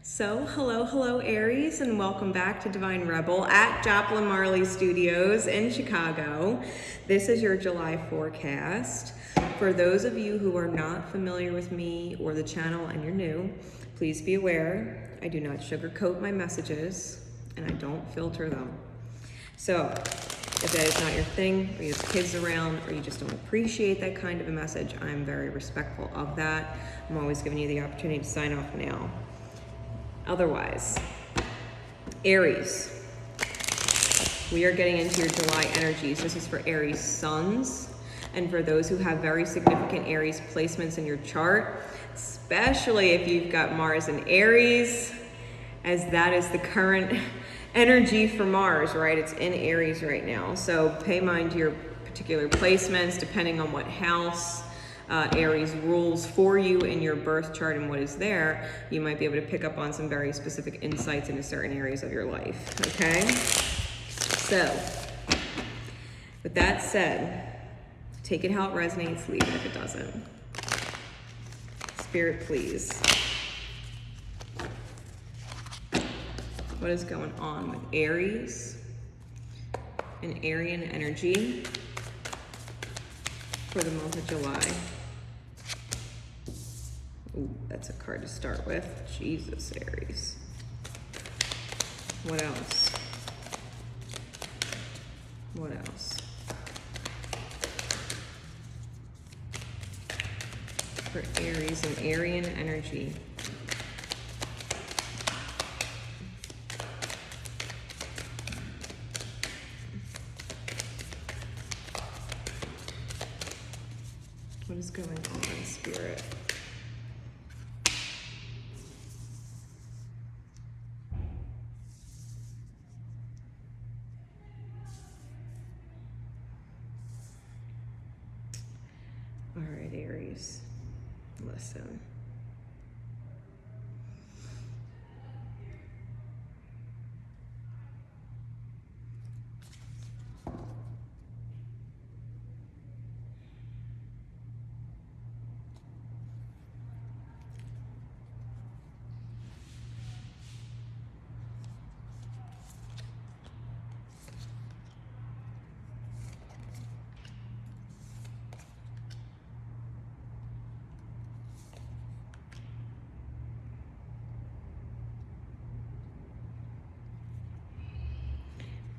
Hello Aries, and welcome back to Divine Rebel at Joplin Marley Studios in Chicago. This is your July forecast. For those of you who are not familiar with me or the channel and you're new, please be aware I do not sugarcoat my messages and I don't filter them. So if that is not your thing, or you have kids around, or you just don't appreciate that kind of a message, I'm very respectful of that. I'm always giving you the opportunity to sign off now. Otherwise, Aries, we are getting into your July energies. This is for Aries suns, and for those who have very significant Aries placements in your chart, especially if you've got Mars in Aries, as that is the current energy for Mars, right? It's in Aries right now. So pay mind to your particular placements, depending on what house Aries rules for you in your birth chart and what is there. You might be able to pick up on some very specific insights into certain areas of your life, okay? So, with that said, take it how it resonates, leave it if it doesn't. Spirit, please. What is going on with Aries and Arian energy for the month of July? Ooh, that's a card to start with. Jesus, Aries. What else? What else? For Aries and Arian energy. What is going on, Spirit? All right, Aries, listen.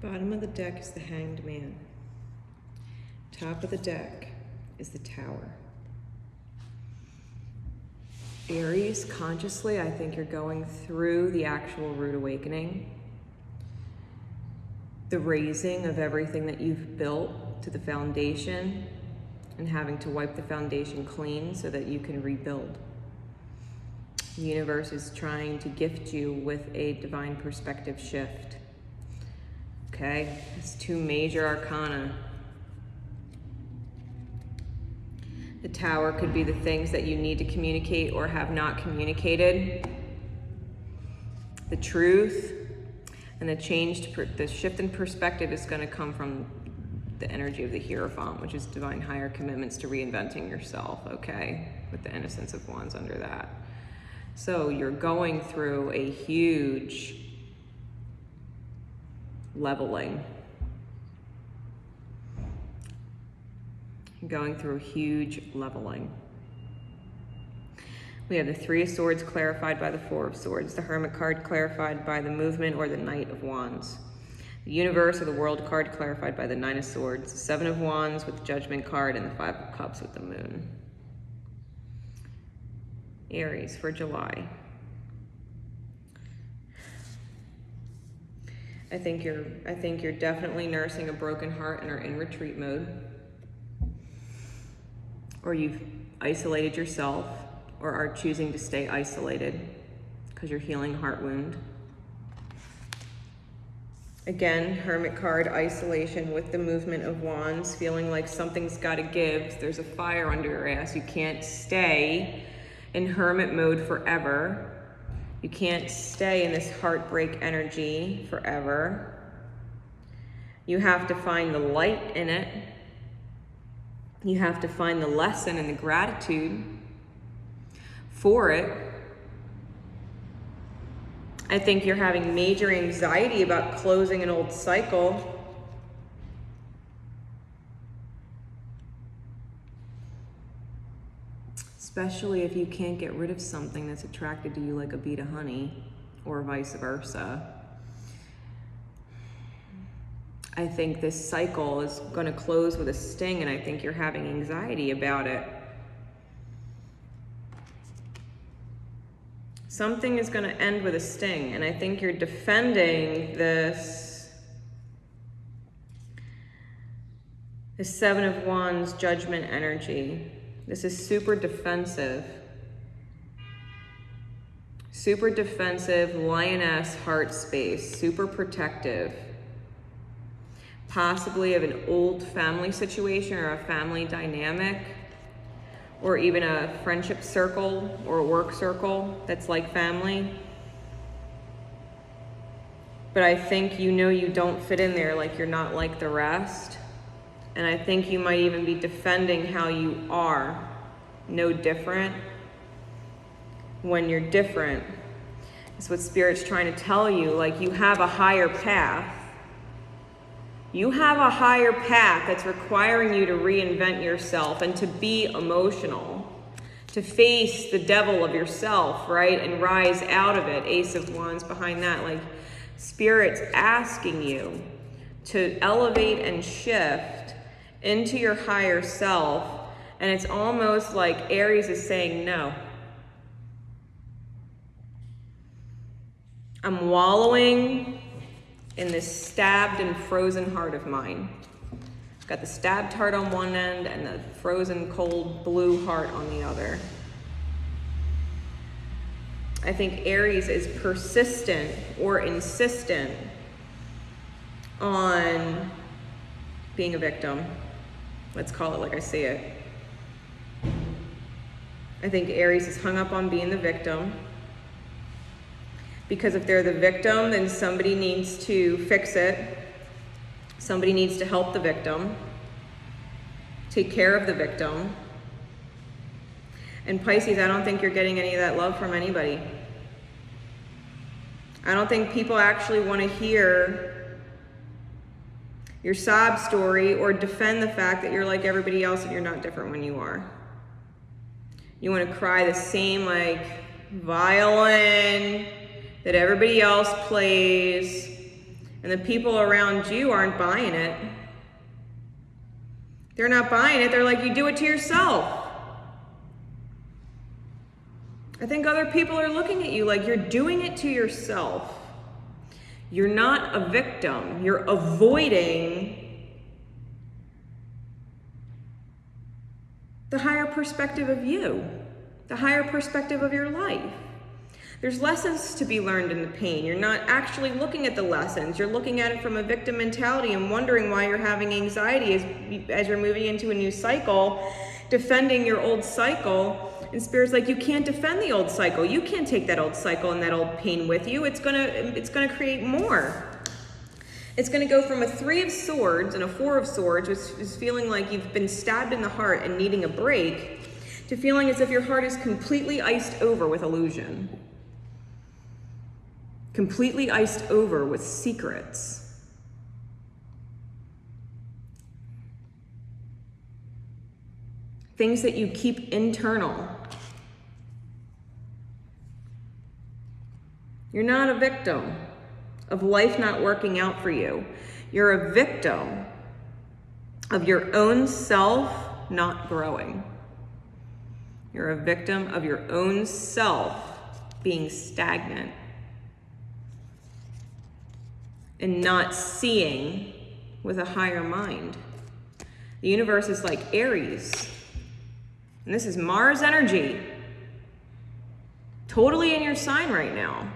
Bottom of the deck is the Hanged Man. Top of the deck is the Tower. Aries, consciously, I think you're going through the actual root awakening. The raising of everything that you've built to the foundation and having to wipe the foundation clean so that you can rebuild. The universe is trying to gift you with a divine perspective shift. Okay, it's two major arcana. The Tower could be the things that you need to communicate or have not communicated. The truth and the shift in perspective is going to come from the energy of the Hierophant, which is divine higher commitments to reinventing yourself, okay? With the Innocence of Wands under that. So you're going through a huge leveling. Going through a huge leveling. We have the Three of Swords clarified by the Four of Swords, the Hermit card clarified by the Movement or the Knight of Wands, the Universe or the World card clarified by the Nine of Swords, the Seven of Wands with the Judgment card, and the Five of Cups with the Moon. Aries for July. I think you're definitely nursing a broken heart and are in retreat mode. Or you've isolated yourself or are choosing to stay isolated because you're healing a heart wound. Again, Hermit card, isolation with the Movement of Wands, feeling like something's got to give. There's a fire under your ass. You can't stay in Hermit mode forever. You can't stay in this heartbreak energy forever. You have to find the light in it. You have to find the lesson and the gratitude for it. I think you're having major anxiety about closing an old cycle. Especially if you can't get rid of something that's attracted to you like a bee to honey, or vice versa. I think this cycle is going to close with a sting, and I think you're having anxiety about it. Something is going to end with a sting, and I think you're defending this Seven of Wands judgment energy. This is super defensive. Super defensive, lioness heart space, super protective. Possibly of an old family situation or a family dynamic, or even a friendship circle or a work circle that's like family. But I think you know you don't fit in there, like you're not like the rest. And I think you might even be defending how you are, no different, when you're different. That's what Spirit's trying to tell you, like you have a higher path. You have a higher path that's requiring you to reinvent yourself and to be emotional, to face the devil of yourself, right? And rise out of it. Ace of Wands behind that. Like Spirit's asking you to elevate and shift into your higher self. And it's almost like Aries is saying, no. I'm wallowing in this stabbed and frozen heart of mine. I've got the stabbed heart on one end and the frozen cold blue heart on the other. I think Aries is persistent or insistent on being a victim. Let's call it like I see it. I think Aries is hung up on being the victim. Because if they're the victim, then somebody needs to fix it. Somebody needs to help the victim, take care of the victim. And Pisces, I don't think you're getting any of that love from anybody. I don't think people actually want to hear your sob story or defend the fact that you're like everybody else and you're not different when you are. You want to cry the same like violin that everybody else plays, and the people around you aren't buying it. They're not buying it. They're like, you do it to yourself. I think other people are looking at you like you're doing it to yourself. You're not a victim. You're avoiding the higher perspective of you, the higher perspective of your life. There's lessons to be learned in the pain. You're not actually looking at the lessons. You're looking at it from a victim mentality and wondering why you're having anxiety as you're moving into a new cycle, defending your old cycle. And Spirit's like, you can't defend the old cycle. You can't take that old cycle and that old pain with you. It's gonna create more. It's gonna go from a 3 of Swords and a 4 of Swords, which is feeling like you've been stabbed in the heart and needing a break, to feeling as if your heart is completely iced over with illusion. Completely iced over with secrets. Things that you keep internal. You're not a victim of life not working out for you. You're a victim of your own self not growing. You're a victim of your own self being stagnant and not seeing with a higher mind. The universe is like Aries, and this is Mars energy, totally in your sign right now.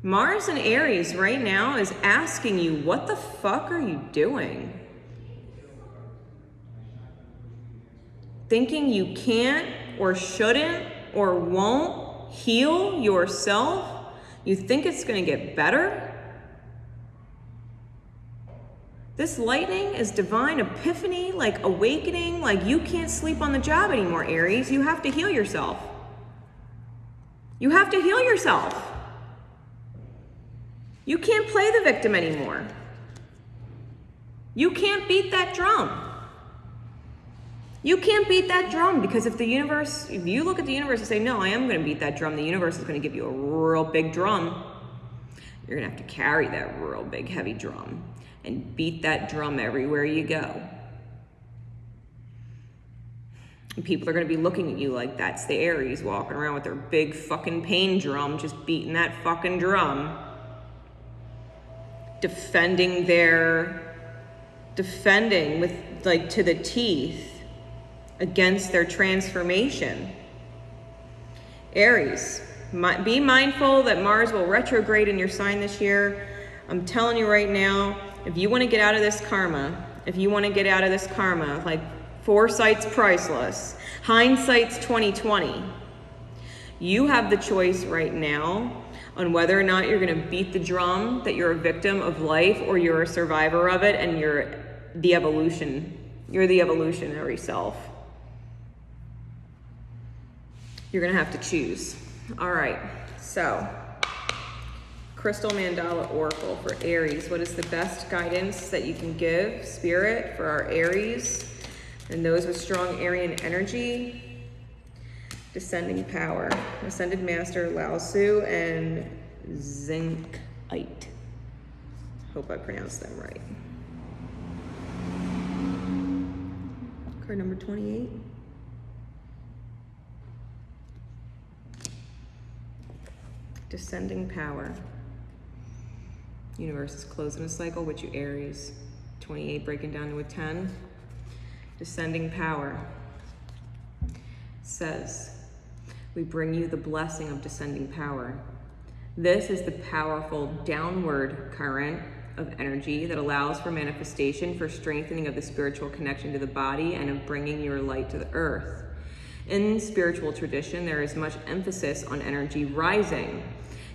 Mars and Aries right now is asking you, what the fuck are you doing? Thinking you can't or shouldn't or won't heal yourself? You think it's going to get better? This lightning is divine epiphany, like awakening, like you can't sleep on the job anymore, Aries. You have to heal yourself. You have to heal yourself. You can't play the victim anymore. You can't beat that drum. You can't beat that drum, because if you look at the universe and say, no, I am going to beat that drum, the universe is going to give you a real big drum. You're going to have to carry that real big heavy drum and beat that drum everywhere you go. And people are going to be looking at you like that's the Aries walking around with their big fucking pain drum, just beating that fucking drum. Defending with, like, to the teeth against their transformation. Aries, be mindful that Mars will retrograde in your sign this year. I'm telling you right now, if you want to get out of this karma, like, foresight's priceless, hindsight's 2020. You have the choice right now on whether or not you're going to beat the drum that you're a victim of life, or you're a survivor of it and you're the evolutionary self. You're going to have to choose. All right, so Crystal Mandala Oracle for Aries. What is the best guidance that you can give, Spirit, for our Aries and those with strong Aryan energy? Descending Power, Ascended Master Lao Tzu, and Zincite. Hope I pronounced them right. Card number 28. Descending Power. Universe is closing a cycle with you, Aries. 28 breaking down to a 10. Descending Power says, we bring you the blessing of descending power. This is the powerful downward current of energy that allows for manifestation, for strengthening of the spiritual connection to the body, and of bringing your light to the earth. In spiritual tradition, there is much emphasis on energy rising.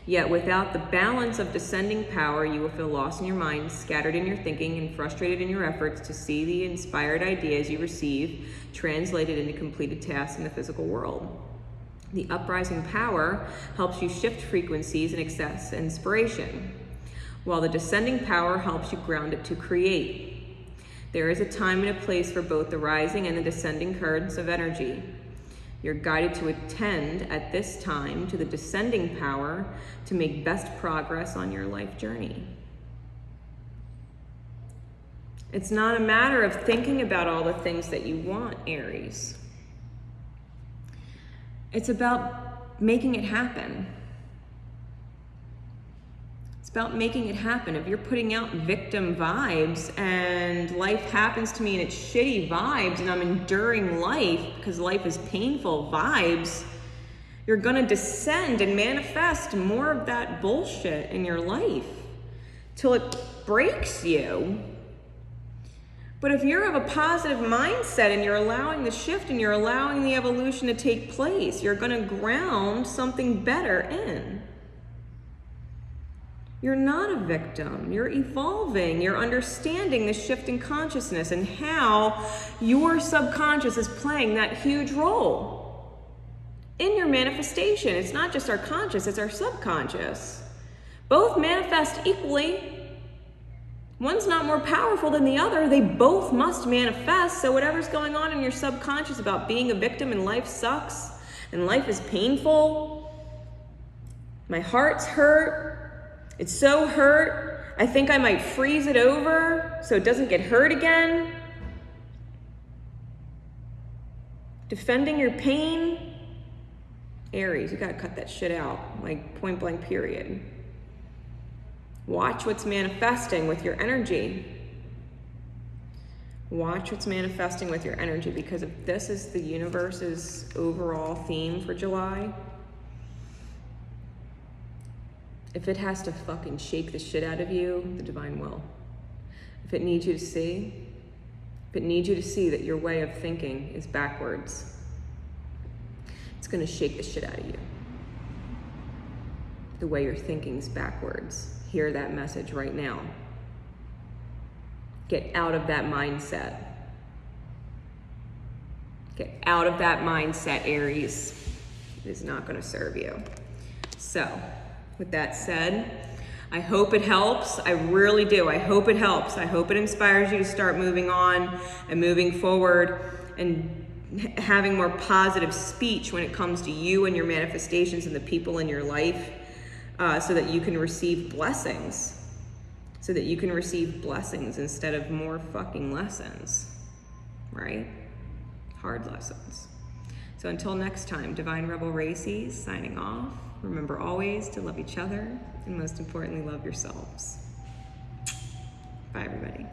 Yet without the balance of descending power, you will feel lost in your mind, scattered in your thinking, and frustrated in your efforts to see the inspired ideas you receive translated into completed tasks in the physical world. The uprising power helps you shift frequencies and access inspiration, while the descending power helps you ground it to create. There is a time and a place for both the rising and the descending currents of energy. You're guided to attend at this time to the descending power to make best progress on your life journey. It's not a matter of thinking about all the things that you want, Aries. It's about making it happen. It's about making it happen. If you're putting out victim vibes and life happens to me and it's shitty vibes and I'm enduring life because life is painful vibes, you're gonna descend and manifest more of that bullshit in your life till it breaks you. But if you're of a positive mindset and you're allowing the shift and you're allowing the evolution to take place, you're gonna ground something better in. You're not a victim, you're evolving, you're understanding the shift in consciousness and how your subconscious is playing that huge role in your manifestation. It's not just our conscious, it's our subconscious. Both manifest equally. One's not more powerful than the other. They both must manifest. So whatever's going on in your subconscious about being a victim and life sucks and life is painful, my heart's hurt, it's so hurt, I think I might freeze it over so it doesn't get hurt again. Defending your pain, Aries, you gotta cut that shit out, like point blank period. Watch what's manifesting with your energy. Watch what's manifesting with your energy, because if this is the universe's overall theme for July, if it has to fucking shake the shit out of you, the divine will. If it needs you to see, that your way of thinking is backwards, it's gonna shake the shit out of you. The way you're thinking is backwards. Hear that message right now. Get out of that mindset. Get out of that mindset, Aries. It is not going to serve you. So, with that said, I hope it helps. I really do. I hope it helps. I hope it inspires you to start moving on and moving forward and having more positive speech when it comes to you and your manifestations and the people in your life, so that you can receive blessings. So that you can receive blessings instead of more fucking lessons, right? Hard lessons. So until next time, Divine Rebel Racey signing off. Remember always to love each other and most importantly, love yourselves. Bye, everybody.